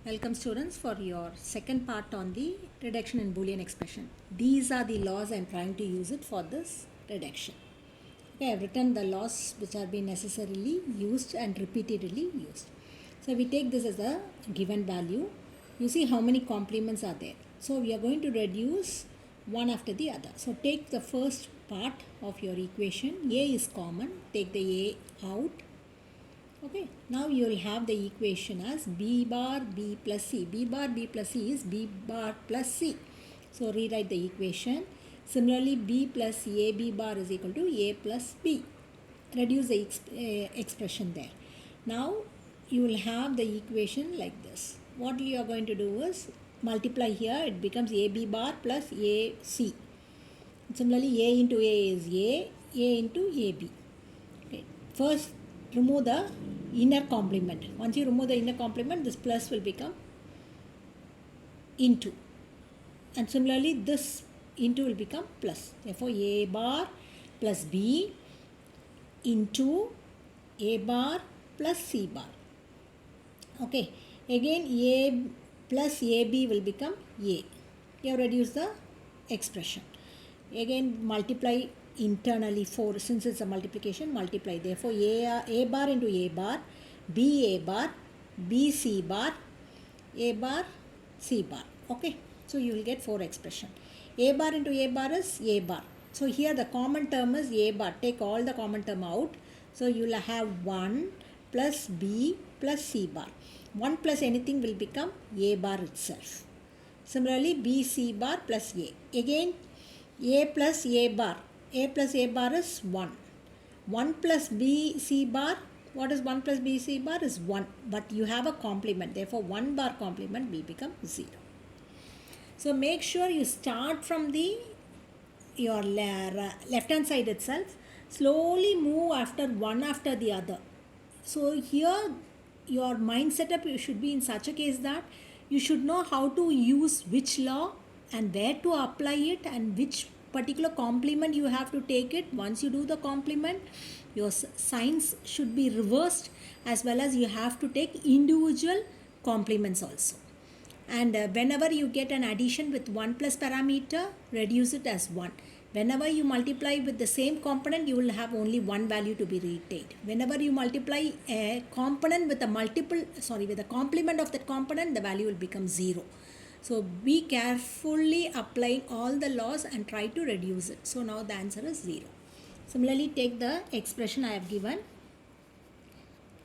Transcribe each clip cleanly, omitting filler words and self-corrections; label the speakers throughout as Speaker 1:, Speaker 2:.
Speaker 1: Welcome students for your second part on the reduction in Boolean expression. These are the laws I am trying to use it for this reduction. Okay, I have written the laws which are being necessarily used and repeatedly used. So we take this as a given value. You see how many complements are there. So we are going to reduce one after the other. So take the first part of your equation. A is common. Take the A out. Okay, now you will have the equation as b bar b plus c. B bar b plus c is b bar plus c. So rewrite the equation. Similarly, b plus ab bar is equal to a plus b. Reduce the expression there. Now you will have the equation like this. What you are going to do is multiply here. It becomes ab bar plus ac. Similarly, a into a is a into ab. Okay. First, remove the inner complement. Once you remove the inner complement, this plus will become into. And similarly, this into will become plus. Therefore, a bar plus b into a bar plus c bar. Okay. Again, a plus ab will become a. You have reduced the expression. Again, multiply internally 4, since it's a multiplication, multiply. Therefore, a bar into a bar, b bar, b c bar, a bar, c bar. Okay. So you will get 4 expression. A bar into a bar is a bar. So here the common term is a bar. Take all the common term out. So you will have 1 plus b plus c bar. 1 plus anything will become a bar itself. Similarly, b c bar plus a. Again, a plus a bar. A plus a bar is 1. 1 plus b c bar. What is 1 plus b c bar is 1. But you have a complement. Therefore, 1 bar complement will become 0. So make sure you start from your left hand side itself. Slowly move one after the other. So here your mind setup should be in such a case that you should know how to use which law and where to apply it and which particular complement you have to take it. Once you do the complement, your signs should be reversed, as well as you have to take individual complements also. And whenever you get an addition with 1 plus parameter, reduce it as 1. Whenever you multiply with the same component, you will have only one value to be retained. Whenever you multiply a component with a complement of that component, the value will become 0. So be carefully applying all the laws and try to reduce it. So now the answer is 0. Similarly, take the expression I have given.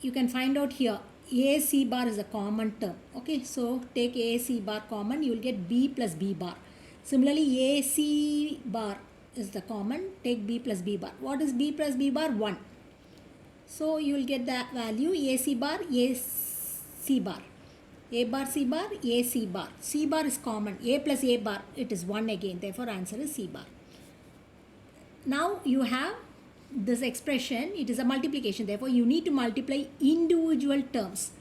Speaker 1: You can find out here. AC bar is a common term. Okay, so take AC bar common, you will get B plus B bar. Similarly, AC bar is the common, take B plus B bar. What is B plus B bar? 1. So you will get that value AC bar, AC bar. A bar, C bar, A, C bar. C bar is common. A plus A bar, it is 1 again. Therefore, answer is C bar. Now you have this expression, it is a multiplication. Therefore, you need to multiply individual terms.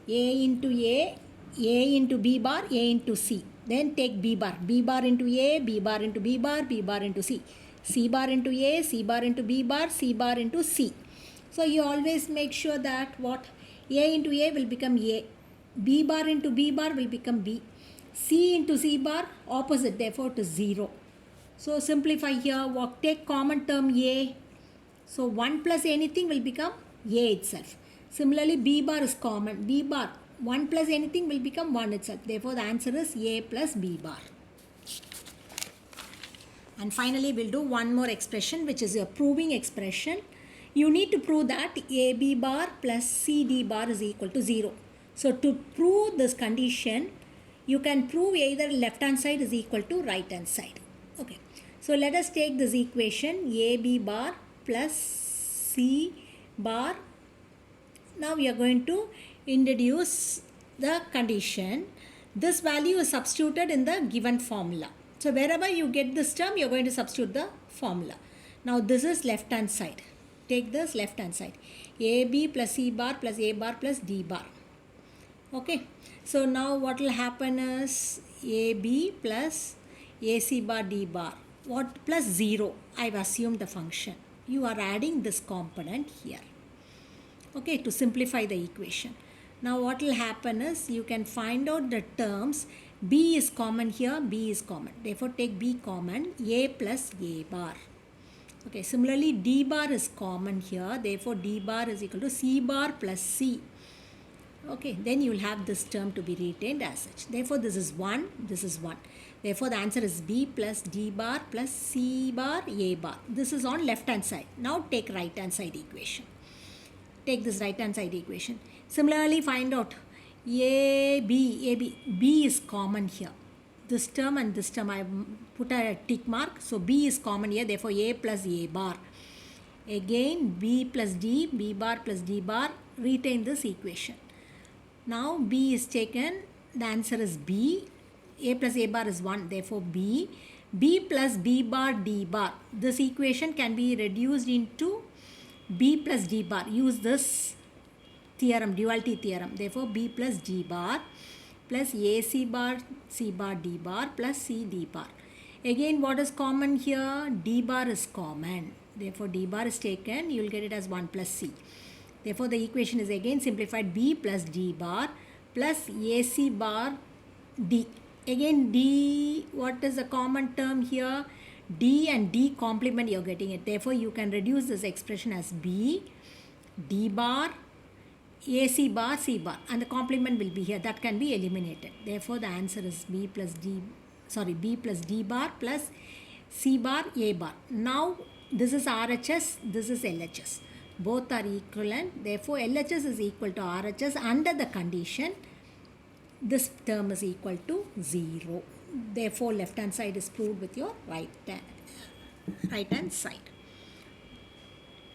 Speaker 1: A into A into B bar, A into C. Then take B bar into A, B bar into B bar, B bar into C. C bar into A, C bar into B bar, C bar into C. So you always make sure that what A into A will become A. B bar into B bar will become B. C into C bar, opposite, therefore it is 0. So simplify here, take common term A. So 1 plus anything will become A itself. Similarly, B bar is common. B bar, 1 plus anything will become 1 itself. Therefore, the answer is A plus B bar. And finally, we'll do one more expression, which is a proving expression. You need to prove that AB bar plus CD bar is equal to 0. So to prove this condition, you can prove either left hand side is equal to right hand side. Okay. So let us take this equation AB bar plus C bar. Now we are going to introduce the condition. This value is substituted in the given formula. So wherever you get this term, you are going to substitute the formula. Now this is left hand side. Take this left hand side. AB plus C bar plus A bar plus D bar. Okay. So now what will happen is AB plus AC bar D bar. What plus 0? I've assumed the function. You are adding this component here. Okay, to simplify the equation. Now what will happen is you can find out the terms. B is common here, B is common. Therefore take B common, A plus A bar. Okay, similarly D bar is common here. Therefore D bar is equal to C bar plus C. Okay, then you will have this term to be retained as such. Therefore this is 1, this is 1. Therefore the answer is B plus D bar plus C bar A bar. This is on left hand side. Now take right hand side equation. Take this right hand side equation. Similarly find out B is common here. This term and this term I put a tick mark. So B is common here. Therefore A plus A bar. Again B plus D, B bar plus D bar. Retain this equation. Now B is taken. The answer is B. A plus A bar is 1. Therefore B. B plus B bar D bar. This equation can be reduced into B plus D bar. Use this theorem, duality theorem. Therefore B plus D bar plus AC bar C bar D bar plus C D bar. Again what is common here? D bar is common. Therefore D bar is taken. You will get it as 1 plus C. Therefore the equation is again simplified. B plus D bar plus AC bar D. Again D, what is the common term here? D and D complement, you are getting it. Therefore you can reduce this expression as B, D bar, AC bar, C bar, and the complement will be here. That can be eliminated. Therefore the answer is B plus D bar plus C bar A bar. Now this is RHS, this is LHS. Both are equivalent. Therefore LHS is equal to RHS under the condition this term is equal to 0. Therefore left hand side is proved with your right hand side.